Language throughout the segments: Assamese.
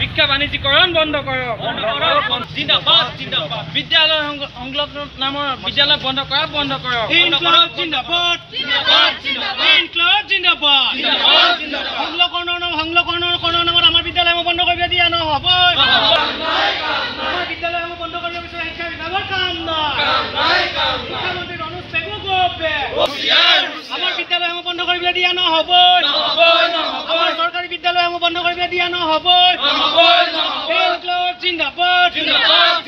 শিক্ষা বাণিজ্যিকৰণ বন্ধ কৰক জিন্দাবাদ জিন্দাবাদ বিদ্যালয় সংলগ্ন নামৰ বিদ্যালয় বন্ধ কৰক ইনকলাব জিন্দাবাদ জিন্দাবাদ জিন্দাবাদ ইনকলাব জিন্দাবাদ জিন্দাবাদ জিন্দাবাদ সংলগ্নৰ নামত আমাৰ বিদ্যালয় বন্ধ কৰিব দিয়া নহ'ব আমাৰ বিদ্যালয় বন্ধ কৰিব বিচাৰে শিক্ষা বিভাগৰ কাম নাই মুখ্যমন্ত্ৰী ৰনোজ পেগু গোপে আমাৰ বিদ্যালয় বন্ধ কৰিবলৈ দিয়া নহ'ব আমাৰ চৰকাৰী বিদ্যালয় বন্ধ কৰিবলৈ দিয়া নহ'ব ইনকলাব জিন্দাবাদ জিন্দাবাদ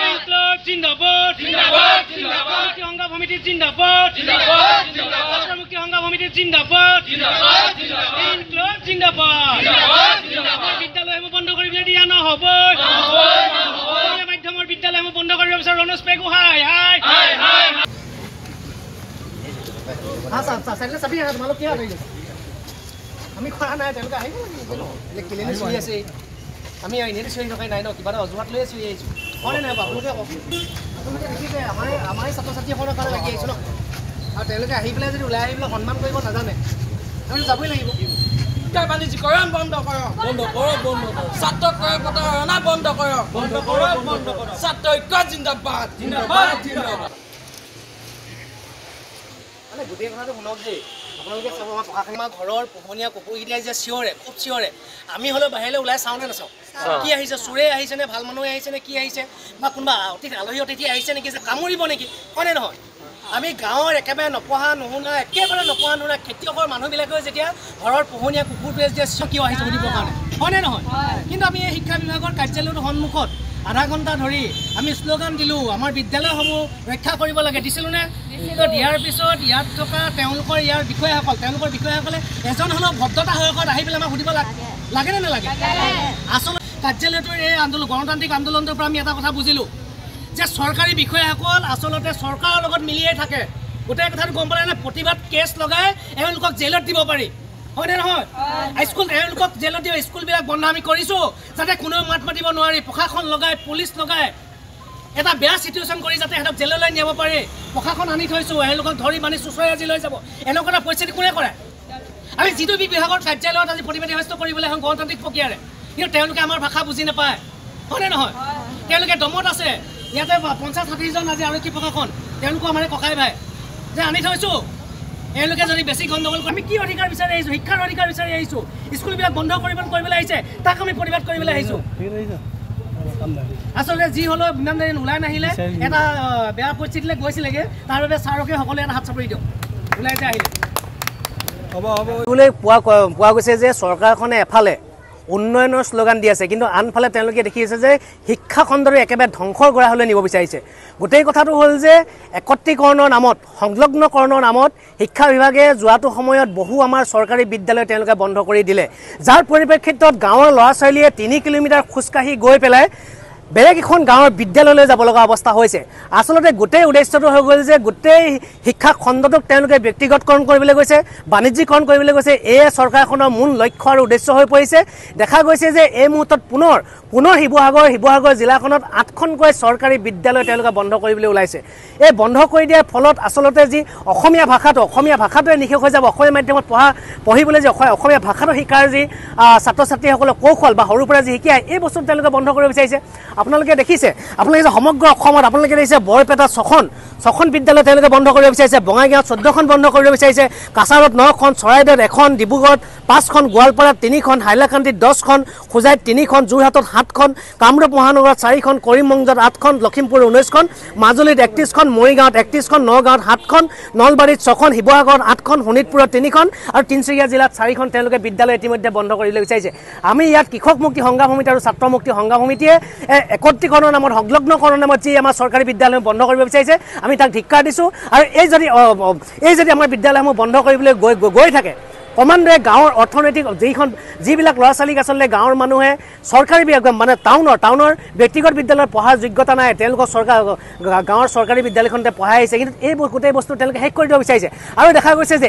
ইনকলাব জিন্দাবাদ জিন্দাবাদ জিন্দাবাদ সংগ্ৰাম সমিতি জিন্দাবাদ জিন্দাবাদ জিন্দাবাদ মুক্তি সংগ্ৰাম সমিতি জিন্দাবাদ জিন্দাবাদ ইনকলাব জিন্দাবাদ জিন্দাবাদ জিন্দাবাদ বিদ্যালয় বন্ধ কৰিবলৈ দিয়া নহ'ব অসমীয়া মাধ্যমৰ বিদ্যালয় বন্ধ কৰিব বিচাৰে ৰনোজ পেগু হাই হাই হাই হাই তোমালোক কি আমি খোৱা নাই তেওঁলোকে আহিব লাগিব কেলেনে চুই আছে আমি এনেই চুই থকাই নাই ন কিবা এটা অজুহাত লৈ চুই আহিছোঁ হয়নে নাই আপোনালোকে কওক আপোনালোকে দেখিছে আমাৰ ছাত্ৰ ছাত্ৰীসকলৰ কাৰণে লাগি আহিছোঁ ন আৰু তেওঁলোকে আহি পেলাই যদি ওলাই আহি পেলাই সন্মান কৰিব নাজানে আমি যাবই লাগিব শিক্ষা বাণিজ্যিকৰণ বন্ধ কৰক ছাত্ৰ ক্ৰয় প্ৰতাৰণা বন্ধ কৰক ছাত্ৰ ঐক্য জিন্দাবাদ জিন্দাবাদ জিন্দাবাদ মানে গোটেই কথাটো শুনক দেই আপোনালোকে চাব আমাৰ প্ৰশাসন আমাৰ ঘৰৰ পোহনীয়া কুকুৰকেইটাই যে চিঞৰে খুব চিঞৰে আমি হ'লেও বাহিৰলৈ ওলাই চাওঁ নে নাচাওঁ কি আহিছে চোৰে আহিছে নে ভাল মানুহে আহিছে নে কি আহিছে বা কোনোবা আলহী অতিথি আহিছে নেকি যে কামুৰিব নেকি হয়নে নহয় আমি গাঁৱৰ একেবাৰে নপঢ়া নুশুনা একেবাৰে নপঢ়া নুশুনা খেতিয়কৰ মানুহবিলাকেও যেতিয়া ঘৰৰ পোহনীয়া কুকুৰটোৱে যে কিয় আহিছে সুধিবৰ কাৰণে হয়নে নহয় কিন্তু আমি এই শিক্ষা বিভাগৰ কাৰ্যালয়টোৰ সন্মুখত আধা ঘণ্টা ধৰি আমি শ্লোগান দিলোঁ আমাৰ বিদ্যালয়সমূহ ৰক্ষা কৰিব লাগে দিছিলোঁ নে দিয়াৰ পিছত ইয়াত থকা তেওঁলোকৰ বিষয়াসকলে এজন হ'লেও ভদ্ৰতা সহকাৰে আহি পেলাই আমাক সুধিব লাগেনে নালাগে আচলতে কাৰ্যালয়টোৰ এই গণতান্ত্ৰিক আন্দোলনটোৰ পৰা আমি এটা কথা বুজিলোঁ যে চৰকাৰী বিষয়াসকল আচলতে চৰকাৰৰ লগত মিলিয়ে থাকে গোটেই কথাটো গম পালে নে প্ৰতিবাদ কেছ লগাই এওঁলোকক জেলত দিব পাৰি হয়নে নহয় স্কুল এওঁলোকক জেলত দিব স্কুলবিলাক বন্ধ আমি কৰিছোঁ যাতে কোনেও মাত মাতিব নোৱাৰি প্ৰশাসন লগাই পুলিচ লগাই এটা বেয়া চিটুৱেশ্যন কৰি যাতে সিহঁতক জেললৈ নিব পাৰে প্ৰশাসন আনি থৈছোঁ এওঁলোকক ধৰি মানি চুচৰাই আজি লৈ যাব এনেকুৱা এটা পৰিস্থিতি কোনে কৰে আমি যিটো বিভাগৰ কাৰ্যালয়ত আজি প্ৰতিবাদী সাব্যস্ত কৰিবলৈ আহোঁ গণতান্ত্ৰিক প্ৰক্ৰিয়াৰে কিন্তু তেওঁলোকে আমাৰ ভাষা বুজি নাপায় হয়নে নহয় তেওঁলোকে দমত আছে ইয়াতে 50-60জন আজি আৰক্ষী প্ৰশাসন তেওঁলোকো আমাৰ ককাই ভাই যে আনি থৈছোঁ এওঁলোকে যদি বেছি গণ্ডগোল আমি কি অধিকাৰ বিচাৰি আহিছোঁ শিক্ষাৰ অধিকাৰ বিচাৰি আহিছোঁ স্কুলবিলাক বন্ধ কৰিবলৈ আহিছে তাক আমি প্ৰতিবাদ কৰিবলৈ আহিছোঁ আচলতে যি হ'লেও ইমান দিন ওলাই নাহিলে এটা বেয়া পৰিস্থিতিলৈ গৈছিলেগৈ তাৰ বাবে ছাৰকে সকলোৱে এটা হাত চাপৰি দিয়ক ওলাই যে আহিলে পোৱা গৈছে যে চৰকাৰখনে এফালে উন্নয়নৰ শ্লোগান দি আছে কিন্তু আনফালে তেওঁলোকে দেখি আছে যে শিক্ষা খণ্ডটো একেবাৰে ধ্বংসৰ গৰাহলৈ নিব বিচাৰিছে গোটেই কথাটো হ'ল যে একত্ৰীকৰণৰ নামত সংলগ্নকৰণৰ নামত শিক্ষা বিভাগে যোৱাটো সময়ত বহু আমাৰ চৰকাৰী বিদ্যালয় তেওঁলোকে বন্ধ কৰি দিলে যাৰ পৰিপ্ৰেক্ষিতত গাঁৱৰ ল'ৰা ছোৱালীয়ে 3 কিলোমিটাৰ খোজকাঢ়ি গৈ পেলাই বেলেগ এখন গাঁৱৰ বিদ্যালয়লৈ যাব লগা অৱস্থা হৈছে আচলতে গোটেই উদ্দেশ্যটো হৈ গ'ল যে গোটেই শিক্ষা খণ্ডটোক তেওঁলোকে ব্যক্তিগতকৰণ কৰিবলৈ গৈছে বাণিজ্যিকৰণ কৰিবলৈ গৈছে এয়ে চৰকাৰখনৰ মূল লক্ষ্য আৰু উদ্দেশ্য হৈ পৰিছে দেখা গৈছে যে এই মুহূৰ্তত পুনৰ শিৱসাগৰ জিলাখনত 8খনকৈ চৰকাৰী বিদ্যালয় তেওঁলোকে বন্ধ কৰিবলৈ ওলাইছে এই বন্ধ কৰি দিয়াৰ ফলত আচলতে যি অসমীয়া ভাষাটোৱে নিশেষ হৈ যাব অসমীয়া মাধ্যমত পঢ়িবলৈ যে অসমীয়া ভাষাটো শিকাৰ যি ছাত্ৰ ছাত্ৰীসকলৰ কৌশল বা সৰুৰ পৰা যি শিকায় এই বস্তুটো তেওঁলোকে বন্ধ কৰিব বিচাৰিছে আপোনালোকে দেখিছে সমগ্ৰ অসমত আপোনালোকে দেখিছে বৰপেটাত 6খন বিদ্যালয় তেওঁলোকে বন্ধ কৰিব বিচাৰিছে বঙাইগাঁৱত 14খন বন্ধ কৰিব বিচাৰিছে কাছাৰত 9খন চৰাইদেউত 1খন ডিব্ৰুগড়ত 5খন গোৱালপাৰাত 3খন হাইলাকান্দিত 10খন খোজাইত 3খন যোৰহাটত 7খন কামৰূপ মহানগৰত 4খন কৰিমগঞ্জত 8খন লখিমপুৰ 19খন মাজুলীত 31খন মৰিগাঁৱত 31খন নগাঁৱত 7খন নলবাৰীত 6খন শিৱসাগৰত 8খন শোণিতপুৰত 3খন আৰু তিনিচুকীয়া জিলাত 4খন তেওঁলোকে বিদ্যালয় ইতিমধ্যে বন্ধ কৰিবলৈ বিচাৰিছে আমি ইয়াত কৃষক মুক্তি সংগ্ৰাম সমিতি আৰু ছাত্ৰ মুক্তি সংগ্ৰাম সমিতিয়ে একত্ৰীকৰণৰ নামত সংলগ্নকৰণৰ নামত যি আমাৰ চৰকাৰী বিদ্যালয় বন্ধ কৰিব বিচাৰিছে আমি তাক ধিক্কাৰ দিছোঁ আৰু এই যদি আমাৰ বিদ্যালয়সমূহ বন্ধ কৰিবলৈ গৈ থাকে ক্ৰমান্বয়ে গাঁৱৰ অৰ্থনৈতিক যিবিলাক ল'ৰা ছোৱালীক আচলতে গাঁৱৰ মানুহে চৰকাৰী মানে টাউনৰ ব্যক্তিগত বিদ্যালয়ত পঢ়াৰ যোগ্যতা নাই তেওঁলোকৰ গাঁৱৰ চৰকাৰী বিদ্যালয়খনতে পঢ়াই আহিছে কিন্তু এই গোটেই বস্তু তেওঁলোকে শেষ কৰি দিব বিচাৰিছে আৰু দেখা গৈছে যে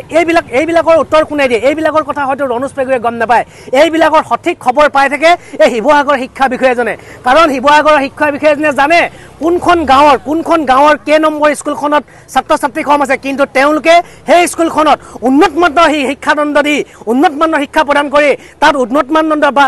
এইবিলাকৰ উত্তৰ কোনে দিয়ে এইবিলাকৰ কথা হয়তো ৰনোজ পেগুৱে গম নাপায় এইবিলাকৰ সঠিক খবৰ পাই থাকে এই শিৱসাগৰ শিক্ষা বিষয়াজনে কাৰণ শিৱসাগৰৰ শিক্ষা বিষয়াজনে জানে কোনখন গাঁৱৰ কেই নম্বৰ স্কুলখনত ছাত্ৰ ছাত্ৰী কম আছে কিন্তু তেওঁলোকে সেই স্কুলখনত উন্নত মানৰ শিক্ষাদণ্ড দি উন্নত মানৰ শিক্ষা প্ৰদান কৰি তাত উন্নত মানদণ্ড বা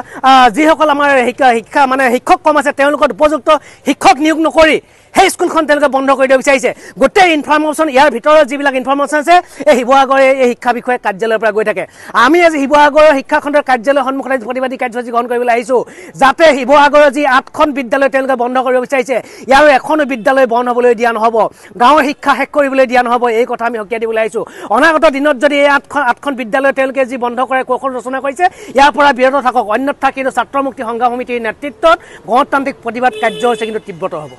যিসকল আমাৰ শিক্ষা মানে শিক্ষক কম আছে তেওঁলোকৰ উপযুক্ত শিক্ষক নিয়োগ নকৰি সেই স্কুলখন তেওঁলোকে বন্ধ কৰি দিব বিচাৰিছে গোটেই ইনফৰমেশ্যন ইয়াৰ ভিতৰত যিবিলাক ইনফৰমেশ্যন আছে এই শিৱসাগৰৰ এই শিক্ষা বিষয়ক কাৰ্যালয়ৰ পৰা গৈ থাকে আমি আজি শিৱসাগৰৰ শিক্ষা খণ্ডৰ কাৰ্যালয়ৰ সন্মুখত প্ৰতিবাদী কাৰ্যসূচী গ্ৰহণ কৰিবলৈ আহিছোঁ যাতে শিৱসাগৰৰ যি 8খন বিদ্যালয় তেওঁলোকে বন্ধ কৰিব বিচাৰিছে ইয়াৰ এখনো বিদ্যালয় বন্ধ হ'বলৈ দিয়া নহ'ব গাঁৱৰ শিক্ষা শেষ কৰিবলৈ দিয়া নহ'ব এই কথা আমি সকীয়াই দিবলৈ আহিছোঁ অনাগত দিনত যদি এই 8খন বিদ্যালয় তেওঁলোকে যি বন্ধ কৰে কৌশল ৰচনা কৰিছে ইয়াৰ পৰা বিৰত থাকক অন্যথা কিন্তু ছাত্ৰ মুক্তি সংগ্ৰাম সমিতিৰ নেতৃত্বত গণতান্ত্ৰিক প্ৰতিবাদ কাৰ্যসূচী কিন্তু তীব্ৰতৰ হ'ব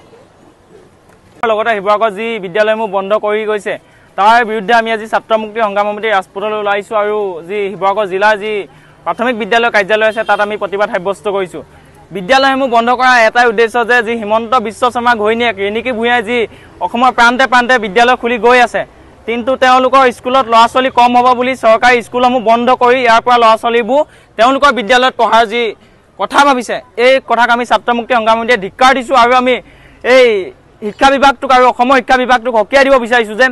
লগতে শিৱসাগৰ যি বিদ্যালয়সমূহ বন্ধ কৰি গৈছে তাৰ বিৰুদ্ধে আমি আজি ছাত্ৰ মুক্তি সংগ্ৰাম সমিতিৰ ৰাজপথলৈ ওলাইছোঁ আৰু যি শিৱসাগৰ জিলাৰ যি প্ৰাথমিক বিদ্যালয় কাৰ্যালয় আছে তাত আমি প্ৰতিবাদ সাব্যস্ত কৰিছোঁ বিদ্যালয়সমূহ বন্ধ কৰাৰ এটাই উদ্দেশ্য যে যি হিমন্ত বিশ্ব শৰ্মা ঘৈণীয়েক ৰিণিকী ভূঞাই যি অসমৰ প্ৰান্তে প্ৰান্তে বিদ্যালয় খুলি গৈ আছে কিন্তু তেওঁলোকৰ স্কুলত ল'ৰা ছোৱালী কম হ'ব বুলি চৰকাৰী স্কুলসমূহ বন্ধ কৰি ইয়াৰ পৰা ল'ৰা ছোৱালীবোৰ তেওঁলোকৰ বিদ্যালয়ত পঢ়াৰ যি কথা ভাবিছে এই কথাক আমি ছাত্ৰ মুক্তি সংগ্ৰাম সমিতিয়ে ধিক্কাৰ দিছোঁ আৰু আমি এই শিক্ষা বিভাগটোক আৰু অসমৰ শিক্ষা বিভাগটোক সকীয়াই দিব বিচাৰিছোঁ যে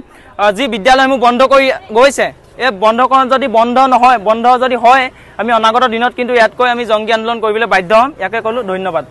যি বিদ্যালয়সমূহ বন্ধ কৰি গৈছে এই বন্ধকৰণ যদি বন্ধ নহয় বন্ধ যদি হয় আমি অনাগত দিনত কিন্তু ইয়াতকৈ আমি জংগী আন্দোলন কৰিবলৈ বাধ্য হ'ম ইয়াকে ক'লোঁ ধন্যবাদ